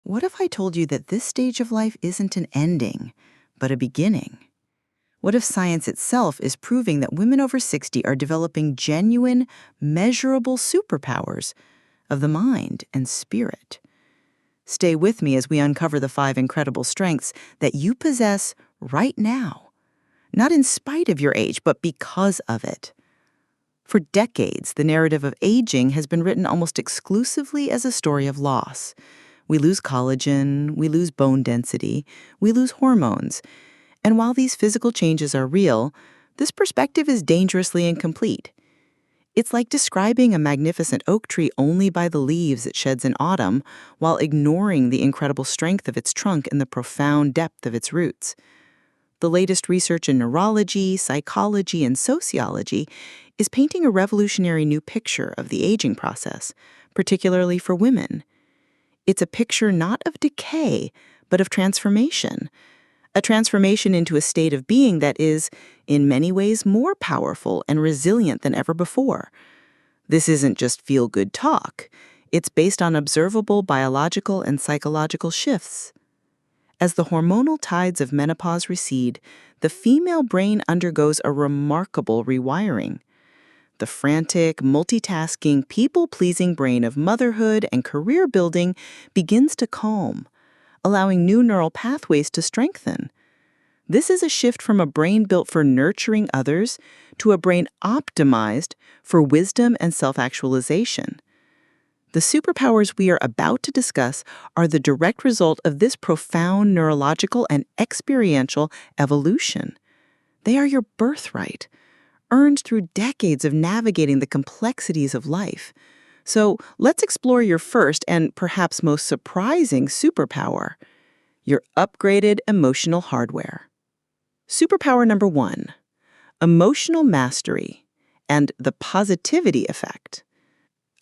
What if I told you that this stage of life isn't an ending, but a beginning? What if science itself is proving that women over 60 are developing genuine, measurable superpowers of the mind and spirit? Stay with me as we uncover the 5 incredible strengths that you possess right now, not in spite of your age, but because of it. For decades, the narrative of aging has been written almost exclusively as a story of loss. We lose collagen, we lose bone density, we lose hormones. And while these physical changes are real, this perspective is dangerously incomplete. It's like describing a magnificent oak tree only by the leaves it sheds in autumn, while ignoring the incredible strength of its trunk and the profound depth of its roots. The latest research in neurology, psychology, and sociology is painting a revolutionary new picture of the aging process, particularly for women. It's a picture not of decay, but of transformation. A transformation into a state of being that is, in many ways, more powerful and resilient than ever before. This isn't just feel-good talk. It's based on observable biological and psychological shifts. As the hormonal tides of menopause recede, the female brain undergoes a remarkable rewiring. The frantic, multitasking, people-pleasing brain of motherhood and career building begins to calm, allowing new neural pathways to strengthen. This is a shift from a brain built for nurturing others to a brain optimized for wisdom and self-actualization. The superpowers we are about to discuss are the direct result of this profound neurological and experiential evolution. They are your birthright, earned through decades of navigating the complexities of life. So let's explore your first and perhaps most surprising superpower, your upgraded emotional hardware. Superpower number 1, emotional mastery and the positivity effect.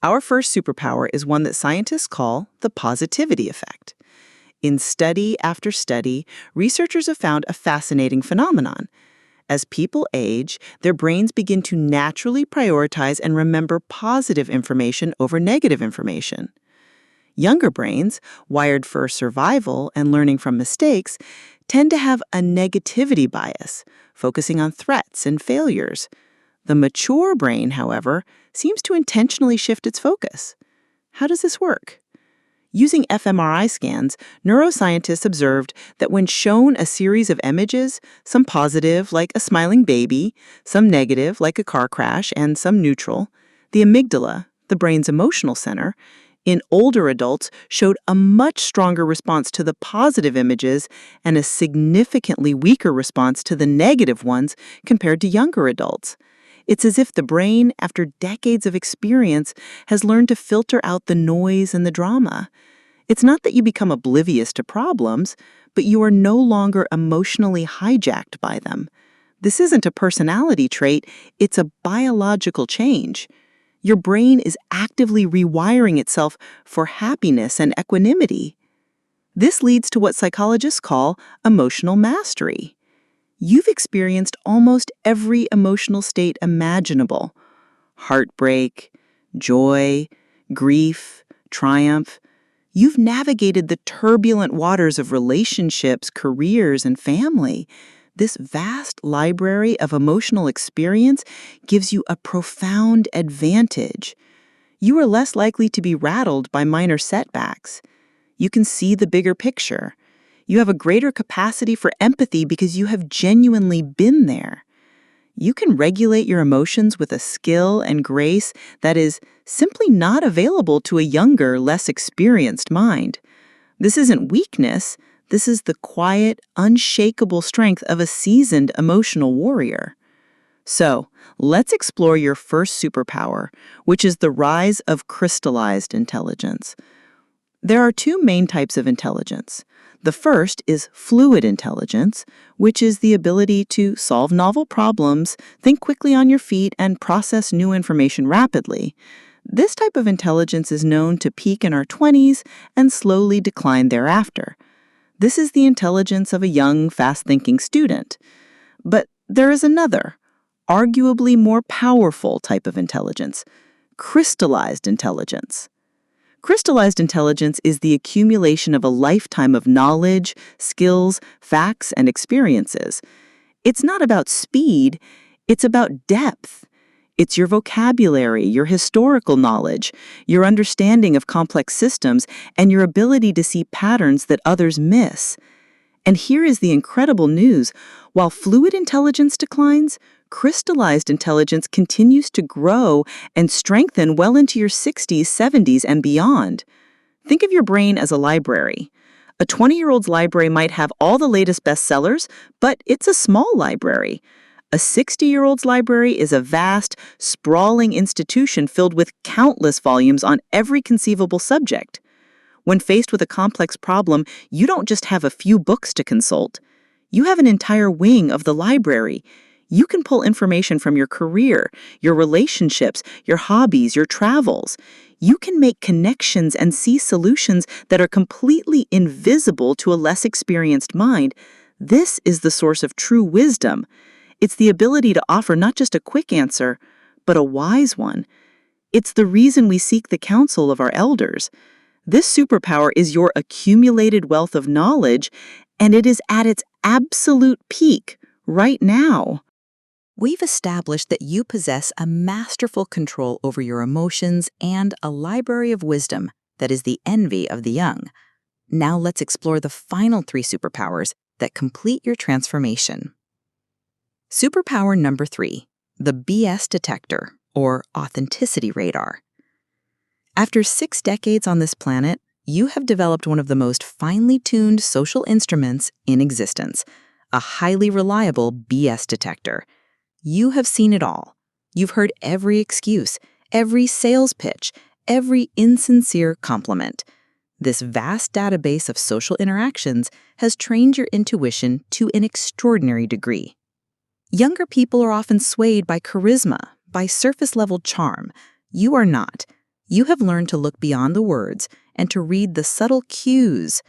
Our first superpower is one that scientists call the positivity effect. In study after study, researchers have found a fascinating phenomenon. As people age, their brains begin to naturally prioritize and remember positive information over negative information. Younger brains, wired for survival and learning from mistakes, tend to have a negativity bias, focusing on threats and failures. The mature brain, however, seems to intentionally shift its focus. How does this work? Using fMRI scans, neuroscientists observed that when shown a series of images, some positive, like a smiling baby, some negative, like a car crash, and some neutral, the amygdala, the brain's emotional center, in older adults showed a much stronger response to the positive images and a significantly weaker response to the negative ones compared to younger adults. It's as if the brain, after decades of experience, has learned to filter out the noise and the drama. It's not that you become oblivious to problems, but you are no longer emotionally hijacked by them. This isn't a personality trait, it's a biological change. Your brain is actively rewiring itself for happiness and equanimity. This leads to what psychologists call emotional mastery. You've experienced almost every emotional state imaginable: heartbreak, joy, grief, triumph. You've navigated the turbulent waters of relationships, careers, and family. This vast library of emotional experience gives you a profound advantage. You are less likely to be rattled by minor setbacks. You can see the bigger picture. You have a greater capacity for empathy because you have genuinely been there. You can regulate your emotions with a skill and grace that is simply not available to a younger, less experienced mind. This isn't weakness. This is the quiet, unshakable strength of a seasoned emotional warrior. So, let's explore your first superpower, which is the rise of crystallized intelligence. There are 2 main types of intelligence. The first is fluid intelligence, which is the ability to solve novel problems, think quickly on your feet, and process new information rapidly. This type of intelligence is known to peak in our 20s and slowly decline thereafter. This is the intelligence of a young, fast-thinking student. But there is another, arguably more powerful type of intelligence: crystallized intelligence. Crystallized intelligence is the accumulation of a lifetime of knowledge, skills, facts, and experiences. It's not about speed, it's about depth. It's your vocabulary, your historical knowledge, your understanding of complex systems, and your ability to see patterns that others miss. And here is the incredible news. While fluid intelligence declines, crystallized intelligence continues to grow and strengthen well into your 60s, 70s, and beyond. Think of your brain as a library. A 20-year-old's library might have all the latest bestsellers, but it's a small library. A 60-year-old's library is a vast, sprawling institution filled with countless volumes on every conceivable subject. When faced with a complex problem, you don't just have a few books to consult. You have an entire wing of the library. You can pull information from your career, your relationships, your hobbies, your travels. You can make connections and see solutions that are completely invisible to a less experienced mind. This is the source of true wisdom. It's the ability to offer not just a quick answer, but a wise one. It's the reason we seek the counsel of our elders. This superpower is your accumulated wealth of knowledge, and it is at its absolute peak right now. We've established that you possess a masterful control over your emotions and a library of wisdom that is the envy of the young. Now let's explore the final 3 superpowers that complete your transformation. Superpower number 3, the BS detector, or authenticity radar. After 6 decades on this planet, you have developed one of the most finely tuned social instruments in existence, a highly reliable BS detector. You have seen it all. You've heard every excuse, every sales pitch, every insincere compliment. This vast database of social interactions has trained your intuition to an extraordinary degree. Younger people are often swayed by charisma, by surface-level charm. You are not. You have learned to look beyond the words and to read the subtle cues,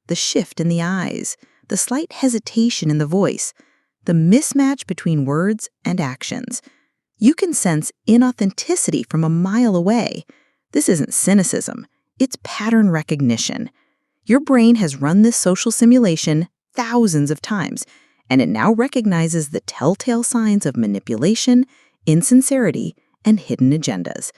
the shift in the eyes, the slight hesitation in the voice, the mismatch between words and actions. You can sense inauthenticity from a mile away. This isn't cynicism, it's pattern recognition. Your brain has run this social simulation thousands of times, and it now recognizes the telltale signs of manipulation, insincerity, and hidden agendas.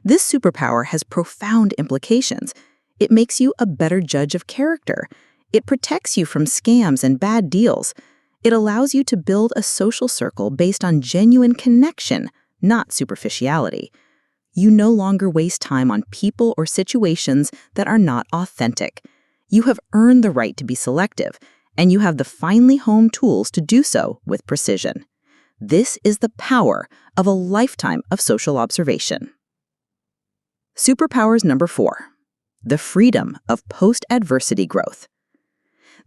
This superpower has profound implications. It makes you a better judge of character. It protects you from scams and bad deals. It allows you to build a social circle based on genuine connection, not superficiality. You no longer waste time on people or situations that are not authentic. You have earned the right to be selective, and you have the finely honed tools to do so with precision. This is the power of a lifetime of social observation. Superpowers number 4, the freedom of post-adversity growth.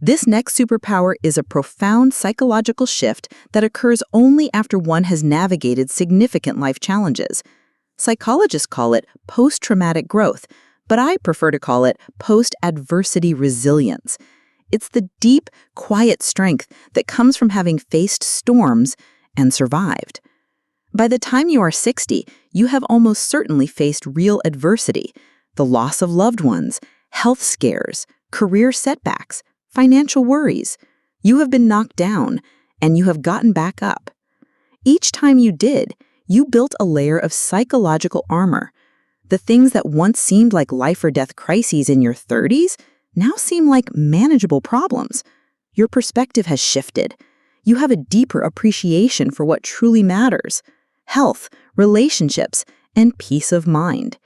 This next superpower is a profound psychological shift that occurs only after one has navigated significant life challenges. Psychologists call it post-traumatic growth, but I prefer to call it post-adversity resilience. It's the deep, quiet strength that comes from having faced storms and survived. By the time you are 60, you have almost certainly faced real adversity, the loss of loved ones, health scares, career setbacks, financial worries. You have been knocked down, and you have gotten back up. Each time you did, you built a layer of psychological armor. The things that once seemed like life or death crises in your 30s now seem like manageable problems. Your perspective has shifted. You have a deeper appreciation for what truly matters: health, relationships, and peace of mind.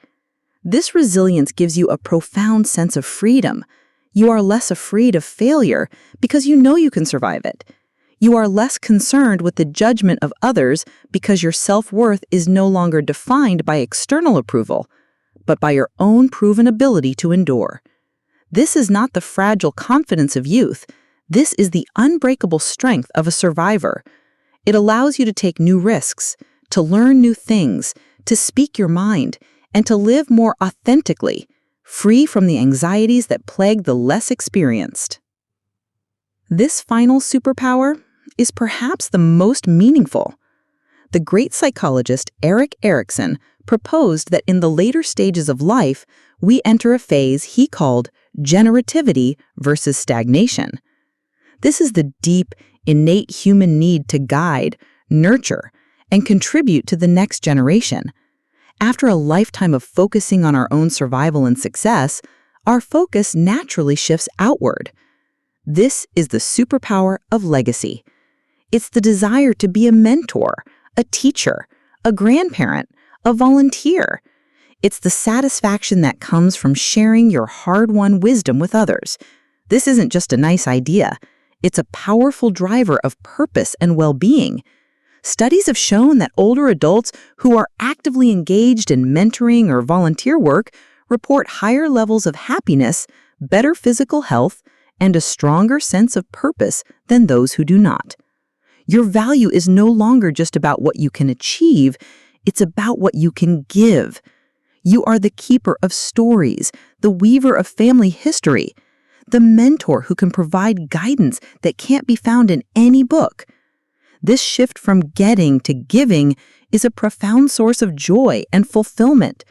This resilience gives you a profound sense of freedom. You are less afraid of failure because you know you can survive it. You are less concerned with the judgment of others because your self-worth is no longer defined by external approval, but by your own proven ability to endure. This is not the fragile confidence of youth. This is the unbreakable strength of a survivor. It allows you to take new risks, to learn new things, to speak your mind, and to live more authentically, free from the anxieties that plague the less experienced. This final superpower is perhaps the most meaningful. The great psychologist Erik Erikson proposed that in the later stages of life, we enter a phase he called generativity versus stagnation. This is the deep, innate human need to guide, nurture, and contribute to the next generation. After a lifetime of focusing on our own survival and success, our focus naturally shifts outward. This is the superpower of legacy. It's the desire to be a mentor, a teacher, a grandparent, a volunteer. It's the satisfaction that comes from sharing your hard-won wisdom with others. This isn't just a nice idea. It's a powerful driver of purpose and well-being. Studies have shown that older adults who are actively engaged in mentoring or volunteer work report higher levels of happiness, better physical health, and a stronger sense of purpose than those who do not. Your value is no longer just about what you can achieve, it's about what you can give. You are the keeper of stories, the weaver of family history, the mentor who can provide guidance that can't be found in any book. This shift from getting to giving is a profound source of joy and fulfillment.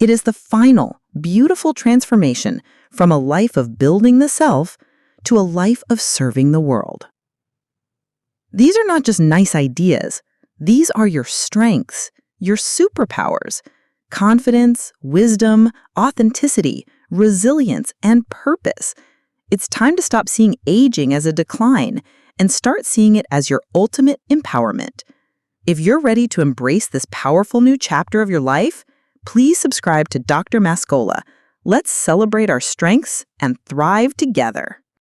It is the final, beautiful transformation from a life of building the self to a life of serving the world. These are not just nice ideas. These are your strengths, your superpowers. Confidence, wisdom, authenticity, resilience, and purpose. It's time to stop seeing aging as a decline and start seeing it as your ultimate empowerment. If you're ready to embrace this powerful new chapter of your life, please subscribe to Dr. Maskola. Let's celebrate our strengths and thrive together.